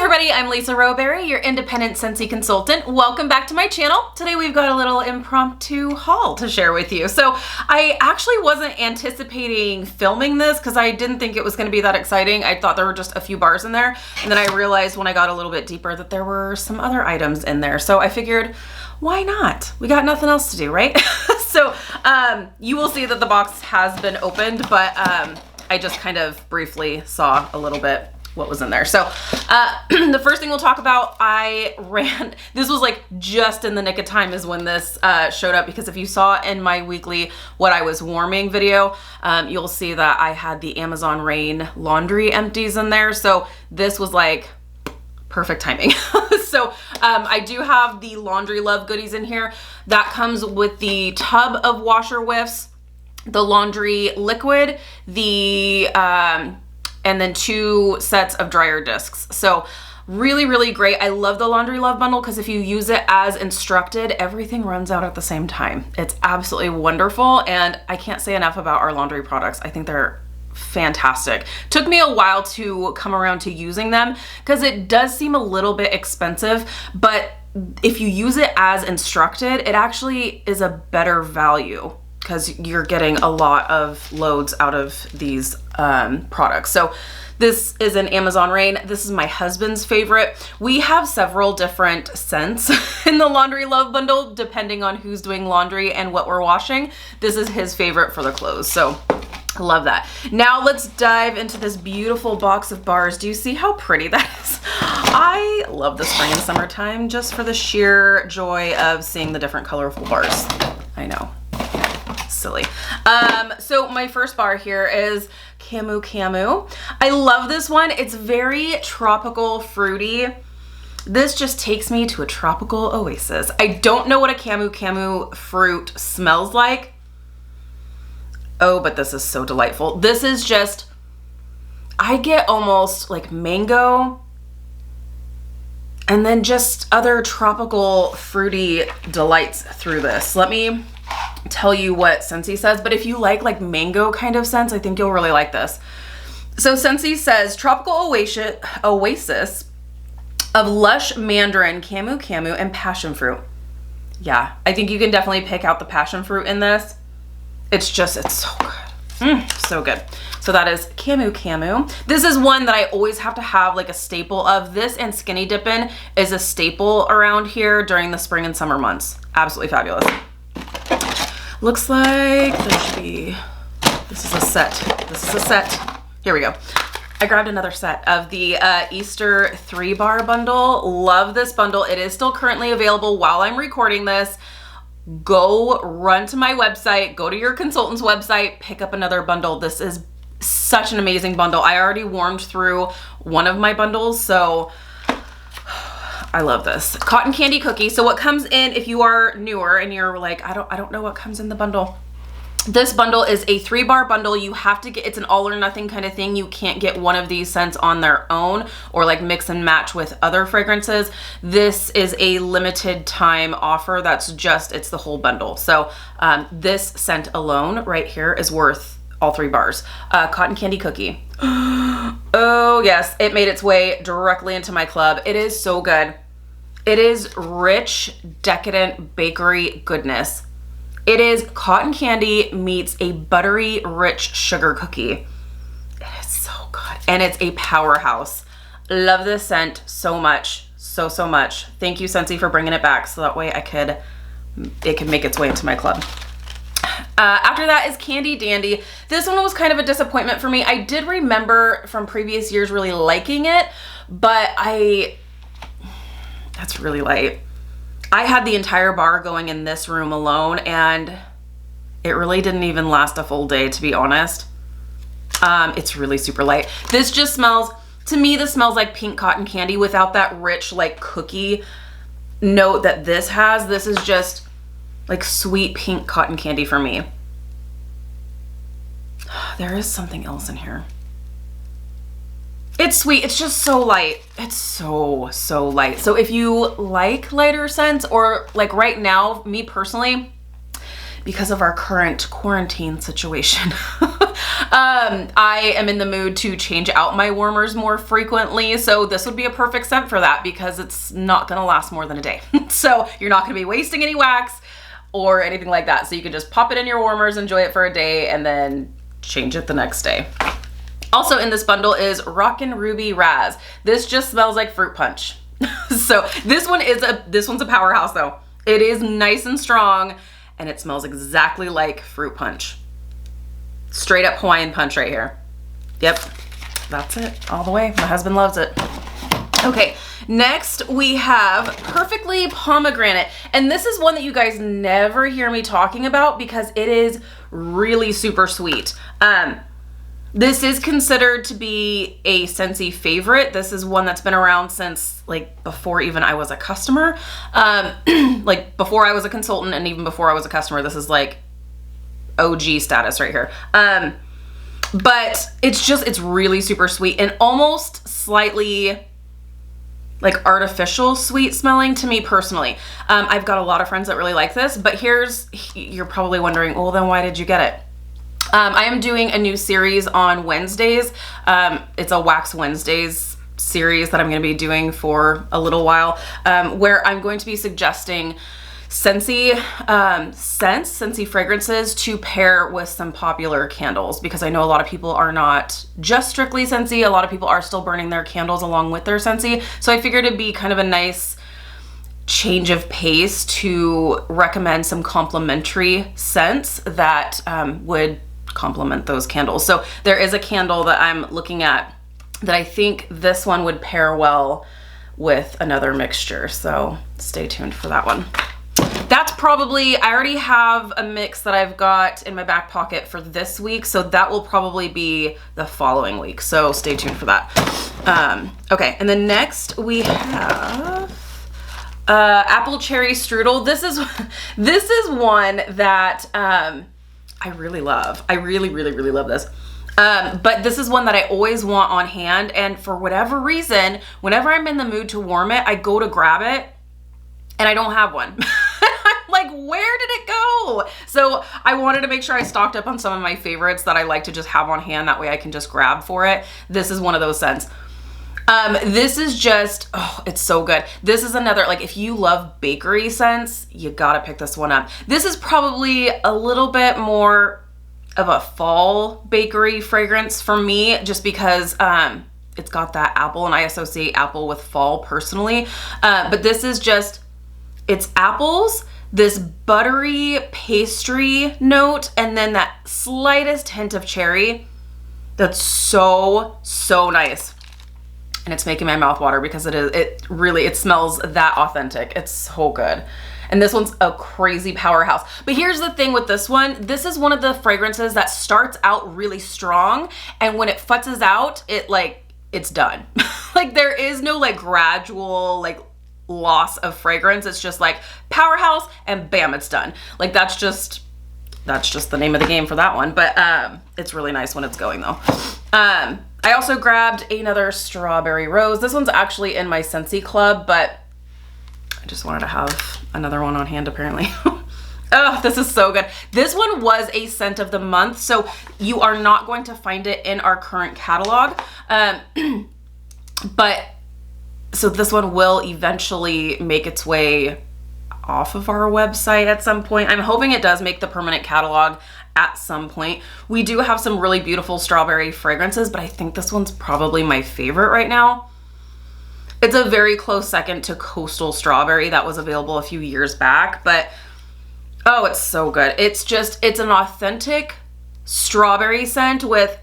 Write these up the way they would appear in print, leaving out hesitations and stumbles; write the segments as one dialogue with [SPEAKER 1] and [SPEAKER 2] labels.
[SPEAKER 1] everybody, I'm Lisa Rowberry, your independent Scentsy consultant. Welcome back to my channel. Today we've got a little impromptu haul to share with you. So I actually wasn't anticipating filming this because I didn't think it was going to be that exciting. I thought there were just a few bars in there, and then I realized when I got a little bit deeper that there were some other items in there. So I figured, why not? We got nothing else to do, right? So you will see that the box has been opened, but I just kind of briefly saw a little bit what was in there. So the first thing we'll talk about, this was like just in the nick of time is when this showed up, because if you saw in my weekly what I was warming video, you'll see that I had the Amazon Rain laundry empties in there. So this was like perfect timing. So I do have the Laundry Love goodies in here. That comes with the tub of washer whiffs, the laundry liquid, and then 2 sets of dryer discs. So really, really great. I love the Laundry Love bundle because if you use it as instructed, everything runs out at the same time. It's absolutely wonderful, and I can't say enough about our laundry products. I think they're fantastic. Took me a while to come around to using them because it does seem a little bit expensive, but if you use it as instructed, it actually is a better value because you're getting a lot of loads out of these products. So this is an Amazon Rain. This is my husband's favorite. We have several different scents in the Laundry Love bundle, depending on who's doing laundry and what we're washing. This is his favorite for the clothes. So I love that. Now let's dive into this beautiful box of bars. Do you see how pretty that is? I love the spring and summertime just for the sheer joy of seeing the different colorful bars. I know. Silly. So my first bar here is Camu Camu. I love this one. It's very tropical, fruity. This just takes me to a tropical oasis. I don't know what a Camu Camu fruit smells like. Oh, but this is so delightful. This is just, I get almost like mango and then just other tropical fruity delights through this. Let me tell you what Scentsy says, but if you like mango kind of scents, I think you'll really like this. So Scentsy says tropical oasis of lush mandarin, Camu Camu, and passion fruit. Yeah, I think you can definitely pick out the passion fruit in this. It's so good. So good. So that is Camu Camu. This is one that I always have to have like a staple of. This and Skinny Dippin' is a staple around here during the spring and summer months. Absolutely fabulous. Looks like there should be, this is a set. Here we go. I grabbed another set of the Easter 3-bar bundle. Love this bundle. It is still currently available while I'm recording this. Go run to my website, go to your consultant's website, pick up another bundle. This is such an amazing bundle. I already warmed through one of my bundles, so I love this. Cotton candy cookie. So what comes in, if you are newer and you're like, I don't know what comes in the bundle. This bundle is a 3-bar bundle. You have to get, it's an all or nothing kind of thing. You can't get one of these scents on their own or like mix and match with other fragrances. This is a limited time offer. That's just, it's the whole bundle. So this scent alone right here is worth all 3 bars. Cotton candy cookie. Oh yes, it made its way directly into my club. It is so good. It is rich, decadent bakery goodness. It is cotton candy meets a buttery, rich sugar cookie. It is so good. And it's a powerhouse. Love this scent so much. So much. Thank you, Scentsy, for bringing it back so that way it could make its way into my club. After that is Candy Dandy. This one was kind of a disappointment for me. I did remember from previous years really liking it, but that's really light. I had the entire bar going in this room alone, and it really didn't even last a full day, to be honest. It's really super light. This just smells, to me, this smells like pink cotton candy without that rich, like cookie note that this has. This is just like sweet pink cotton candy for me. There is something else in here. It's sweet. It's just so light. It's so light. So if you like lighter scents, or like right now, me personally, because of our current quarantine situation, I am in the mood to change out my warmers more frequently, so this would be a perfect scent for that because it's not gonna last more than a day. So you're not gonna be wasting any wax or anything like that. So you can just pop it in your warmers, enjoy it for a day, and then change it the next day. Also in this bundle is Rockin' Ruby Raz. This just smells like fruit punch. So this one's a powerhouse though. It is nice and strong and it smells exactly like fruit punch. Straight up Hawaiian punch right here. Yep, that's it all the way. My husband loves it. Okay, next we have Perfectly Pomegranate. And this is one that you guys never hear me talking about because it is really super sweet. This is considered to be a Scentsy favorite. This is one that's been around since like before even I was a customer. Like before I was a consultant and even before I was a customer. This is like OG status right here. But it's really super sweet and almost slightly like artificial sweet smelling to me personally. I've got a lot of friends that really like this, but you're probably wondering, well then why did you get it? I am doing a new series on Wednesdays. It's a Wax Wednesdays series that I'm going to be doing for a little while, where I'm going to be suggesting Scentsy Scentsy fragrances to pair with some popular candles, because I know a lot of people are not just strictly Scentsy. A lot of people are still burning their candles along with their Scentsy. So I figured it'd be kind of a nice change of pace to recommend some complementary scents that would complement those candles. So there is a candle that I'm looking at that I think this one would pair well with another mixture. So stay tuned for that one. That's probably, I already have a mix that I've got in my back pocket for this week. So that will probably be the following week. So stay tuned for that. Okay. And then next we have apple cherry strudel. This is one that I really love. I really love this. But this is one that I always want on hand, and for whatever reason, whenever I'm in the mood to warm it, I go to grab it and I don't have one. I'm like, where did it go? So I wanted to make sure I stocked up on some of my favorites that I like to just have on hand. That way I can just grab for it. This is one of those scents. This is just, oh, it's so good. This is another, like if you love bakery scents, you gotta pick this one up. This is probably a little bit more of a fall bakery fragrance for me, just because it's got that apple, and I associate apple with fall personally. But this is just, it's apples, this buttery pastry note, and then that slightest hint of cherry. That's so nice. And it's making my mouth water because it smells that authentic. It's so good. And this one's a crazy powerhouse. But here's the thing with this one. This is one of the fragrances that starts out really strong, and when it futzes out, it's done. Like there is no like gradual like loss of fragrance. It's just like powerhouse and bam, it's done. Like that's just the name of the game for that one. But it's really nice when it's going though. I also grabbed another Strawberry Rose. This one's actually in my Scentsy club, but I just wanted to have another one on hand apparently. Oh, this is so good. This one was a scent of the month, so you are not going to find it in our current catalog. But so this one will eventually make its way off of our website at some point. I'm hoping it does make the permanent catalog at some point. We do have some really beautiful strawberry fragrances, but I think this one's probably my favorite right now. It's a very close second to Coastal Strawberry that was available a few years back, but oh, it's so good. It's an authentic strawberry scent with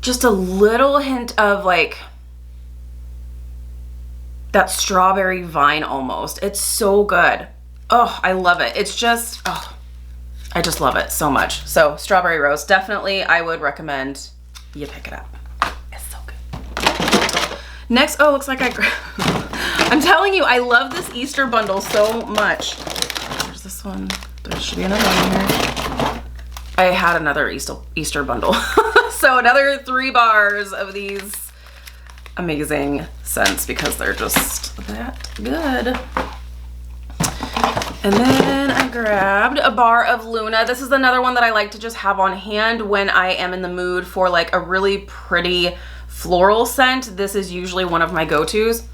[SPEAKER 1] just a little hint of like that strawberry vine almost. It's so good. Oh, I love it. It's just, oh, I just love it so much. So Strawberry Rose, definitely I would recommend you pick it up. It's so good. Next, oh, looks like I'm telling you, I love this Easter bundle so much. There's this one. There should be another one here. I had another Easter bundle. So another 3 bars of these amazing scents because they're just that good. And then I grabbed a bar of Luna. This is another one that I like to just have on hand when I am in the mood for like a really pretty floral scent. This is usually one of my go-tos.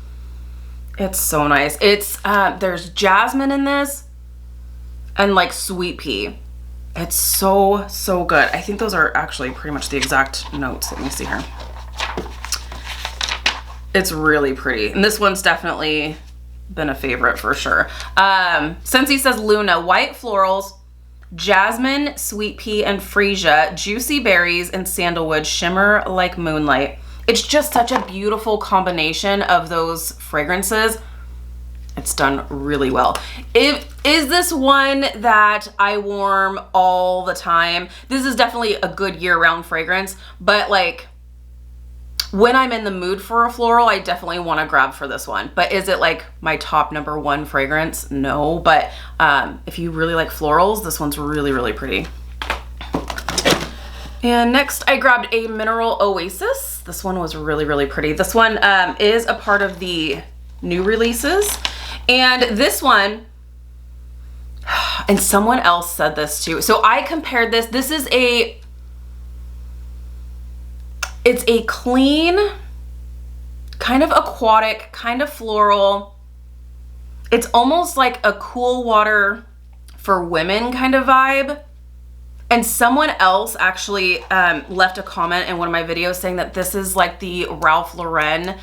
[SPEAKER 1] It's so nice. It's there's jasmine in this and like sweet pea. It's so good. I think those are actually pretty much the exact notes. Let me see here. It's really pretty. And this one's definitely been a favorite for sure. Scentsy says Luna, white florals, jasmine, sweet pea, and freesia, juicy berries, and sandalwood shimmer like moonlight. It's just such a beautiful combination of those fragrances. It's done really well. Is this one that I warm all the time? This is definitely a good year-round fragrance, but like when I'm in the mood for a floral, I definitely want to grab for this one. But is it like my top #1 fragrance? No, but if you really like florals, this one's really pretty. And next I grabbed a Mineral Oasis. This one was really pretty. This one is a part of the new releases. And this one, and someone else said this too. So I compared this. This is it's a clean, kind of aquatic, kind of floral. It's almost like a cool water for women kind of vibe. And someone else actually left a comment in one of my videos saying that this is like the Ralph Lauren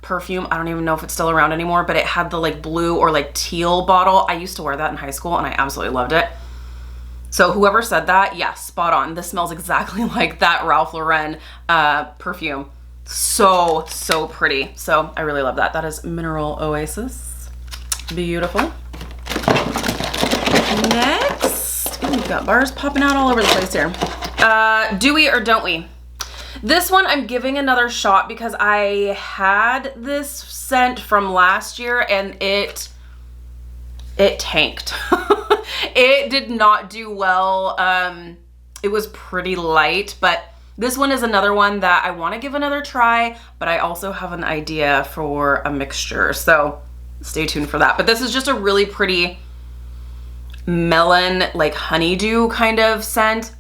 [SPEAKER 1] perfume. I don't even know if it's still around anymore, but it had the like blue or like teal bottle. I used to wear that in high school and I absolutely loved it. So whoever said that, yeah, spot on. This smells exactly like that Ralph Lauren perfume. So pretty. So I really love that. That is Mineral Oasis. Beautiful. Next, ooh, we've got bars popping out all over the place here. Do we or don't we? This one I'm giving another shot because I had this scent from last year and it tanked. It did not do well. It was pretty light, but this one is another one that I want to give another try, but I also have an idea for a mixture, so stay tuned for that. But this is just a really pretty melon, like honeydew kind of scent,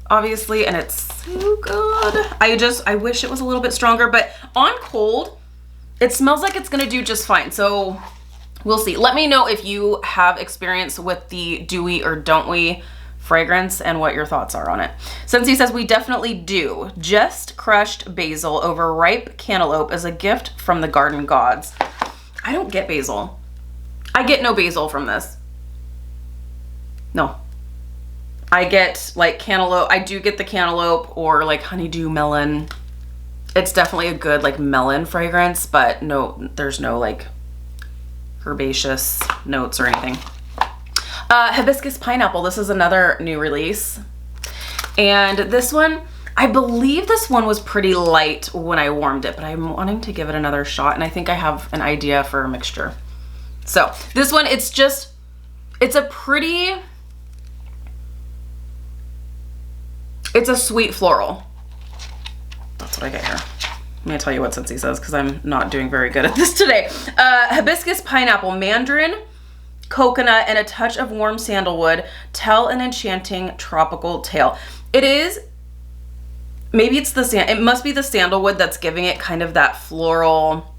[SPEAKER 1] obviously, and it's so good. I wish it was a little bit stronger, but on cold, it smells like it's gonna do just fine. So we'll see. Let me know if you have experience with the do we or don't we fragrance and what your thoughts are on it. Scentsy says we definitely do. Just crushed basil over ripe cantaloupe as a gift from the garden gods. I don't get basil. I get no basil from this. No. I get like cantaloupe. I do get the cantaloupe or like honeydew melon. It's definitely a good like melon fragrance, but no, there's no like herbaceous notes or anything. Hibiscus pineapple. This is another new release. And this one, I believe this one was pretty light when I warmed it, but I'm wanting to give it another shot and I think I have an idea for a mixture. So this one, it's a sweet floral. That's what I get here. I'm gonna tell you what Scentsy says because I'm not doing very good at this today. Hibiscus pineapple, mandarin, coconut, and a touch of warm sandalwood tell an enchanting tropical tale. It is, maybe it's it must be the sandalwood that's giving it kind of that floral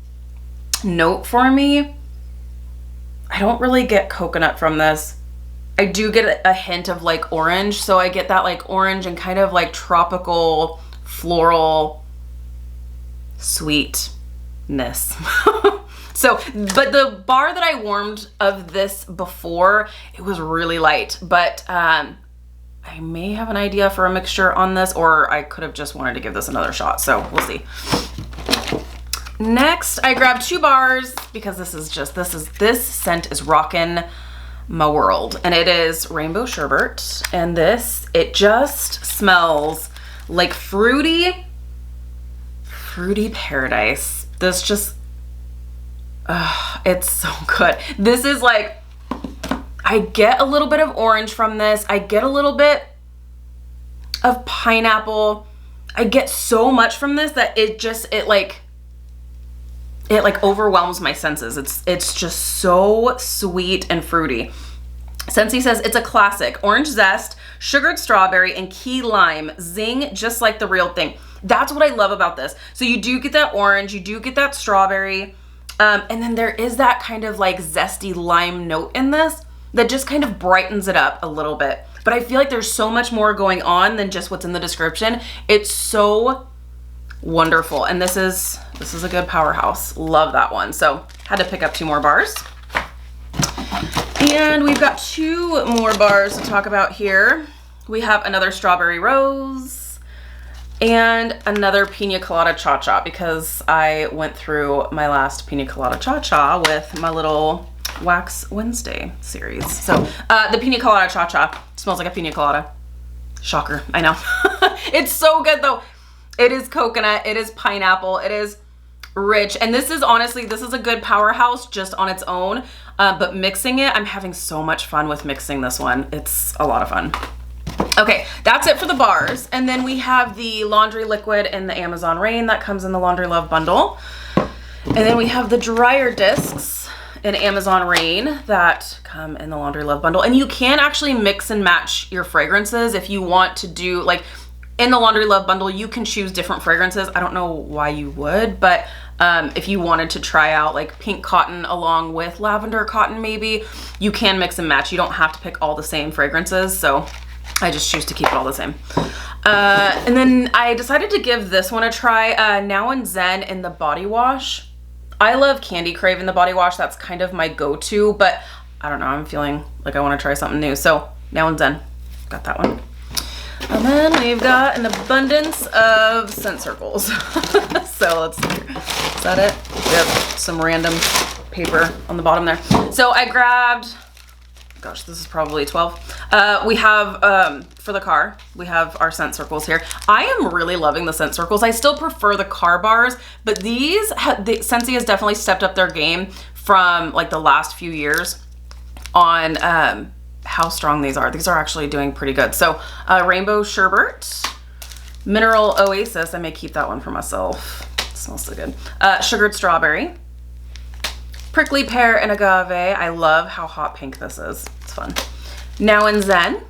[SPEAKER 1] note for me. I don't really get coconut from this. I do get a hint of like orange, so I get that like orange and kind of like tropical floral sweetness. So, but the bar that I warmed of this before, it was really light, but I may have an idea for a mixture on this, or I could have just wanted to give this another shot, so we'll see. Next, I grabbed 2 bars because this scent is rockin' my world, and it is Rainbow Sherbet, and this, it just smells like fruity paradise. This just, it's so good. This is like, I get a little bit of orange from this. I get a little bit of pineapple. I get so much from this that it it like overwhelms my senses. It's just so sweet and fruity. Scentsy says it's a classic. Orange zest, sugared strawberry, and key lime. Zing, just like the real thing. That's what I love about this. So you do get that orange, you do get that strawberry, and then there is that kind of like zesty lime note in this that just kind of brightens it up a little bit. But I feel like there's so much more going on than just what's in the description. It's so wonderful. And this is a good powerhouse. Love that one. So had to pick up 2 more bars. And we've got 2 more bars to talk about here. We have another strawberry rose and another pina colada cha-cha, because I went through my last pina colada cha-cha with my little Wax Wednesday series. So the pina colada cha-cha smells like a pina colada. Shocker, I know. It's so good though. It is coconut, it is pineapple, it is rich. And this is honestly, this is a good powerhouse just on its own. But mixing it, I'm having so much fun with mixing this one. It's a lot of fun. Okay, that's it for the bars. And then we have the laundry liquid in the Amazon Rain that comes in the Laundry Love bundle. And then we have the dryer discs in Amazon Rain that come in the Laundry Love bundle. And you can actually mix and match your fragrances if you want to do, like in the Laundry Love bundle, you can choose different fragrances. I don't know why you would, but if you wanted to try out like pink cotton along with lavender cotton, maybe you can mix and match. You don't have to pick all the same fragrances. So I just choose to keep it all the same. And then I decided to give this one a try, Now and Zen in the body wash. I love Candy Crave in the body wash. That's kind of my go-to, but I don't know, I'm feeling like I want to try something new. So Now and Zen, got that one. And then we've got an abundance of scent circles. So let's see here. Is that it? Yep, some random paper on the bottom there. So I grabbed, gosh, this is probably 12. We have, for the car, we have our scent circles here. I am really loving the scent circles. I still prefer the car bars, but these, Scentsy has definitely stepped up their game from like the last few years on how strong these are. These are actually doing pretty good. So Rainbow Sherbet, Mineral Oasis, I may keep that one for myself. It smells so good. Sugared Strawberry, Prickly Pear and Agave. I love how hot pink this is. It's fun. Now and Zen,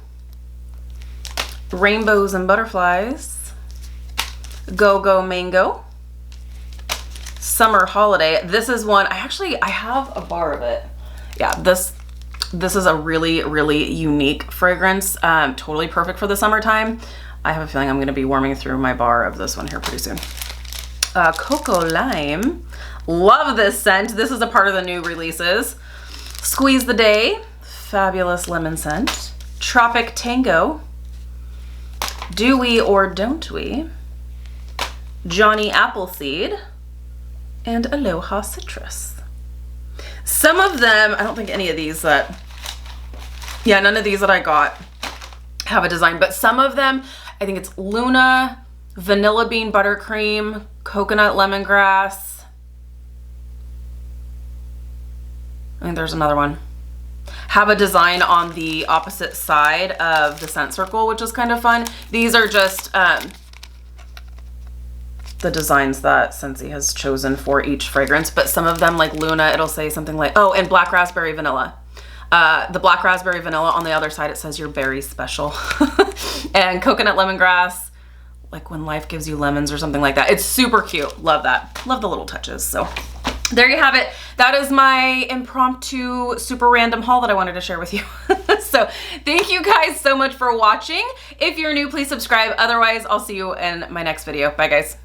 [SPEAKER 1] Rainbows and Butterflies, Go Go Mango, Summer Holiday. This is one, I have a bar of it. Yeah, this is a really, really unique fragrance. Totally perfect for the summertime. I have a feeling I'm gonna be warming through my bar of this one here pretty soon. Cocoa Lime. Love this scent. This is a part of the new releases. Squeeze the Day, fabulous lemon scent. Tropic Tango, Do We or Don't We, Johnny Appleseed, and Aloha Citrus. Some of them, I don't think any of these none of these that I got have a design, but some of them, I think it's Luna, Vanilla Bean Buttercream, Coconut Lemongrass. I think there's another one. Have a design on the opposite side of the scent circle, which is kind of fun. These are just the designs that Scentsy has chosen for each fragrance, but some of them, like Luna, it'll say something like, oh, and Black Raspberry Vanilla. The Black Raspberry Vanilla, on the other side it says you're very special. And Coconut Lemongrass, like when life gives you lemons or something like that. It's super cute. Love that. Love the little touches. So there you have it. That is my impromptu, super random haul that I wanted to share with you. So thank you guys so much for watching. If you're new, please subscribe. Otherwise, I'll see you in my next video. Bye, guys.